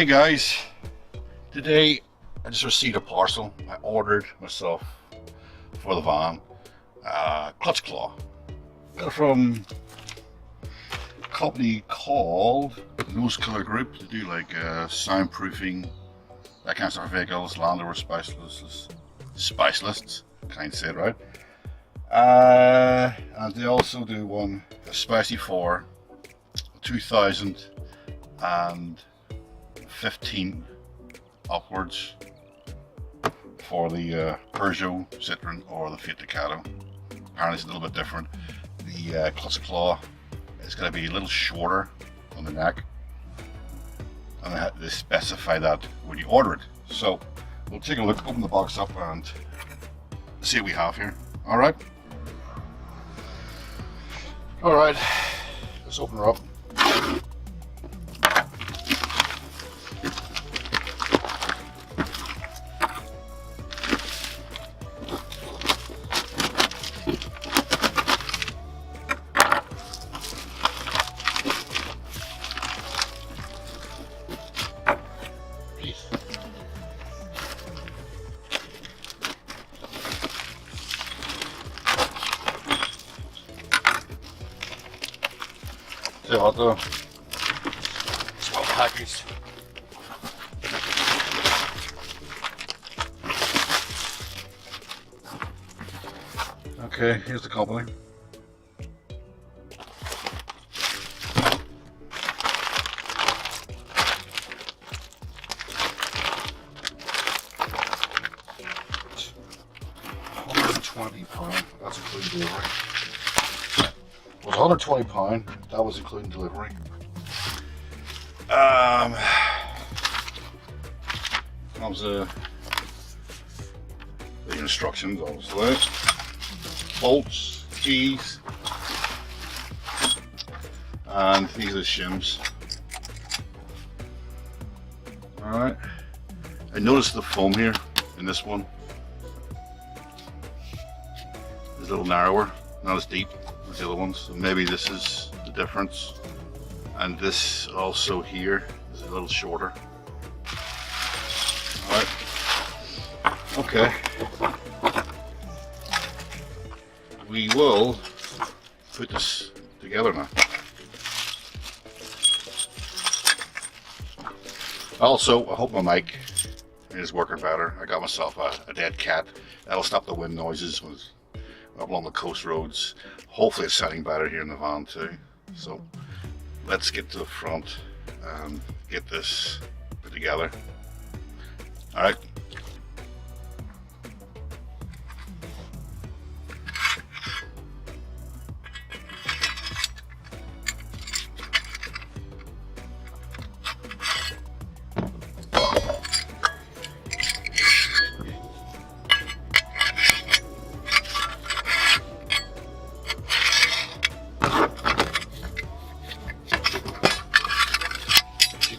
Morning guys. Today I just received a parcel I ordered myself for the van. Clutch claw. Got it from a company called Nose Color Group. They do like soundproofing, that kind of stuff for vehicles, Land Rover specialists, can't say it right. And they also do one especially for 2015 upwards for the Peugeot, Citroen or the Fiat Ducato. Apparently it's a little bit different. The clutch claw is going to be a little shorter on the neck, and they specify that when you order it. So we'll take a look, open the box up and see what we have here. Alright, let's open her up. So it's well packaged. Okay, here's the company. £120, that's including delivery. It was £120, that was including delivery. Comes the instructions, obviously. Bolts, keys, and these are the shims. Alright, I noticed the foam here in this one is a little narrower, not as deep as the other ones, so maybe this is the difference. And this also here is a little shorter. Alright, okay. We will put this together now. Also, I hope my mic is working better. I got myself a dead cat. That'll stop the wind noises when it's up along the coast roads. Hopefully it's sounding better here in the van too. So let's get to the front and get this put together. Alright.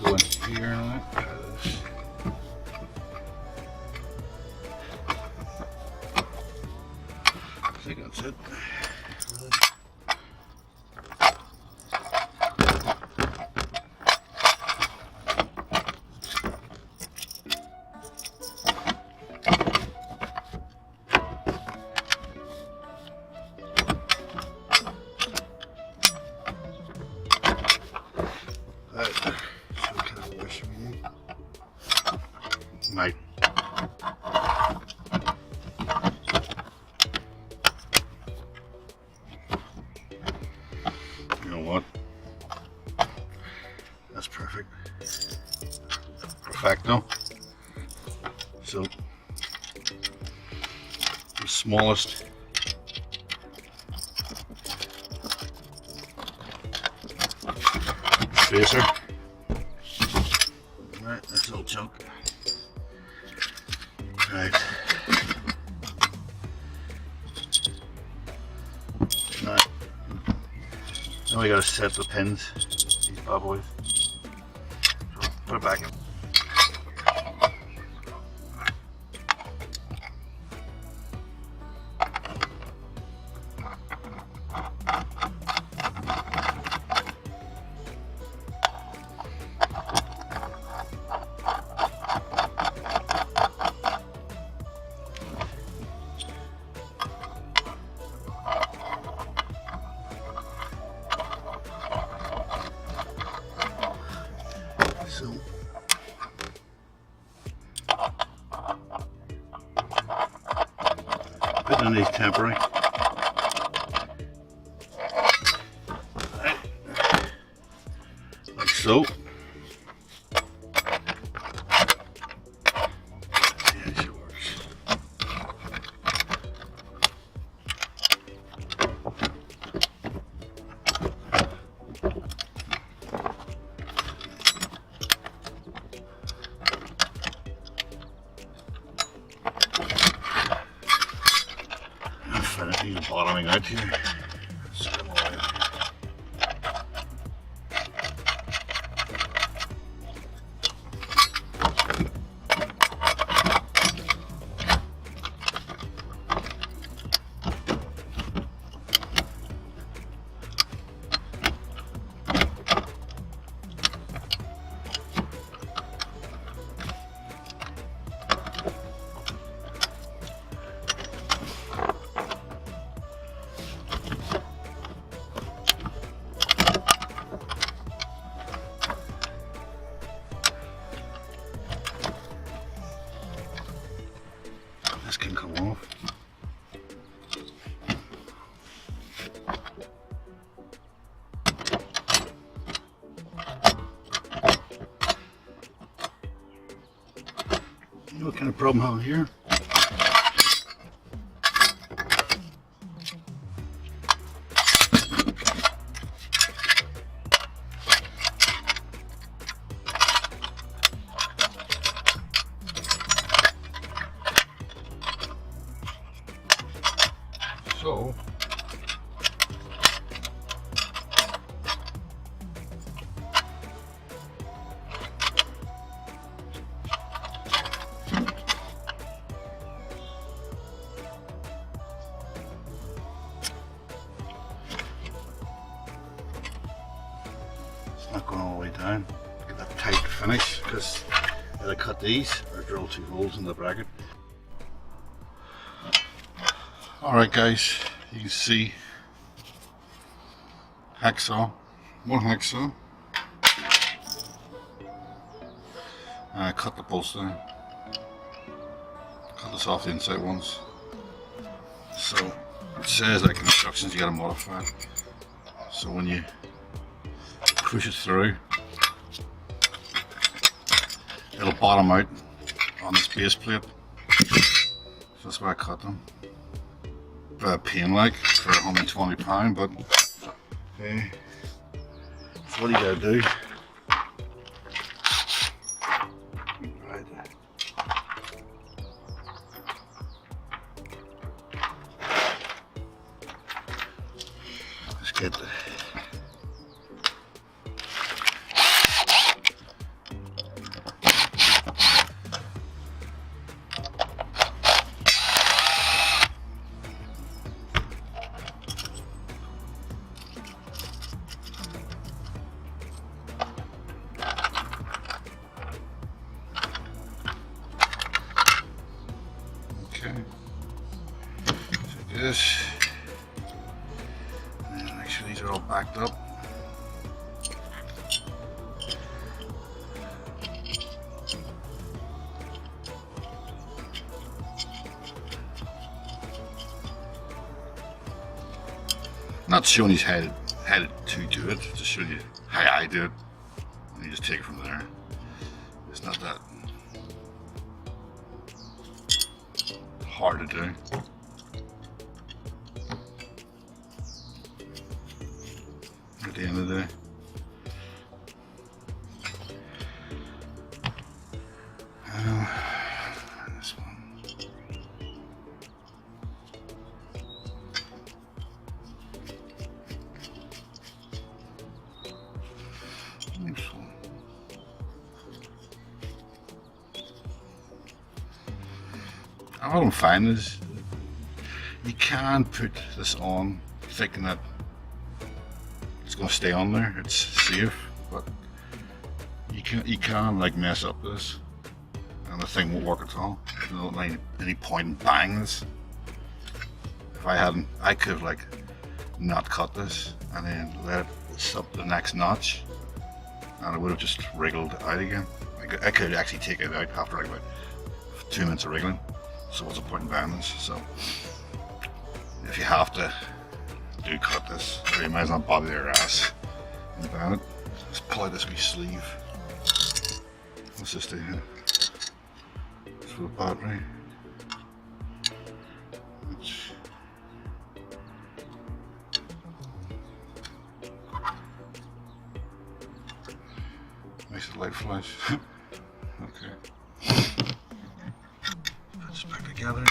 Go in here and try this. I think that's it. Mate. You know what? That's perfect. Perfecto. So the smallest spacer. Right, that's a little chunk. Right. Now we gotta set the pins, these bad boys. So put it back in. putting in these temporary. Right. Like so. He's bottoming out here. This can come off. You know what kind of problem I have here? So it's not going all the way down. Get that tight finish because if I cut these or drill 2 holes in the bracket. Alright guys, you can see hacksaw, 1 hacksaw. I cut the bolts down. Cut this off the inside ones. So it says like instructions you gotta modify it. So when you push it through, it'll bottom out on this base plate. So that's why I cut them. Pain like for £120, but okay. So what do you gotta do? Right. Let's get the this, and then make sure these are all backed up. Not showing you how to do it, just showing you how I do it, and you just take it from there. It's not that hard to do. At the end of the day. This one. This one. What I'm finding is you can put this on thinking that it's going to stay on there, it's safe, but you can like mess up this and the thing won't work at all. There's not any point in buying this. If I hadn't, I could have like not cut this and then let it up the next notch and it would have just wriggled out again. I could actually take it out after like about 2 minutes of wriggling. So what's the point in buying this? So if you have to do cut this, or you might as well bother your ass and ban it. Let's pull out this wee sleeve. What's this do here? It's for the battery. Which makes it light flash. Okay. Put this back together.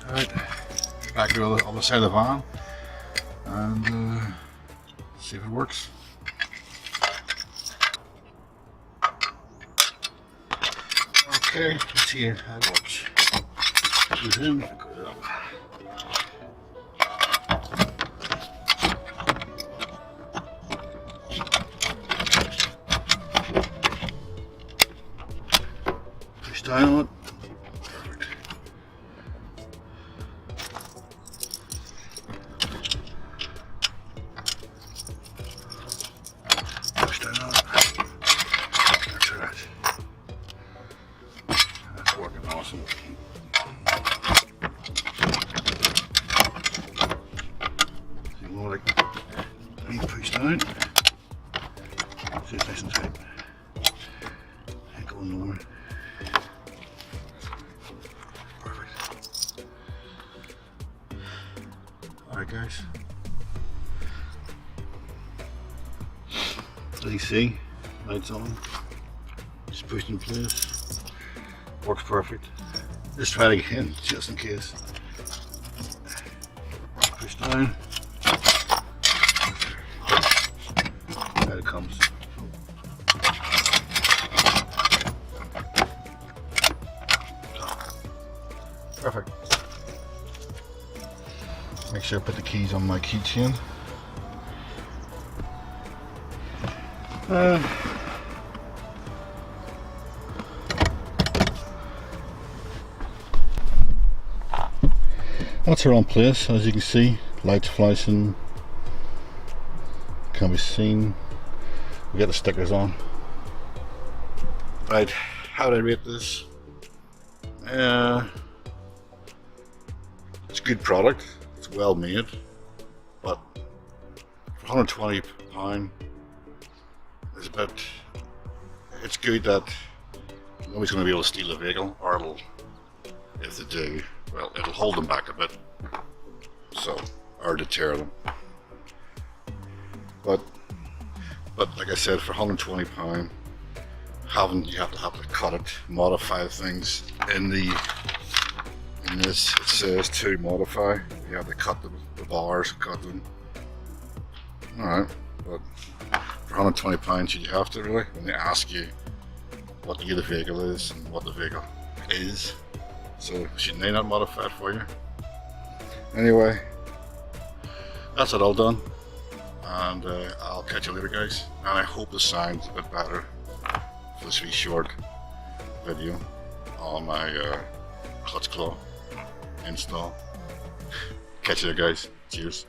Right, back to the other side of the van and see if it works. Okay, let's see how it works. Put it in, put it up. Push down on it. Awesome. See more like me push down. See it's nice and tight. Ain't going nowhere. Perfect. Alright guys. As you see, lights on. Just pushed in place. Works perfect. Just try it again, just in case. Push down. There it comes. Perfect. Make sure I put the keys on my keychain. That's her own place, as you can see. Lights flashing, can be seen. We got the stickers on. Right, how would I rate this? It's a good product. It's well made, but for £120, it's a bit. It's good that nobody's going to be able to steal the vehicle, or it'll, if they do, well, it'll hold them back a bit, so, or deter them. But like I said, for £120, you have to cut it, modify things. In this, it says to modify. You have to cut the bars, cut them. All right, but for £120, you have to really, when they ask you what the year the vehicle is and what the vehicle is. So should they not modify it for you? Anyway, that's it all done, and I'll catch you later guys, and I hope the sound's a bit better for this wee short video on my clutch claw install. Catch you there guys, cheers.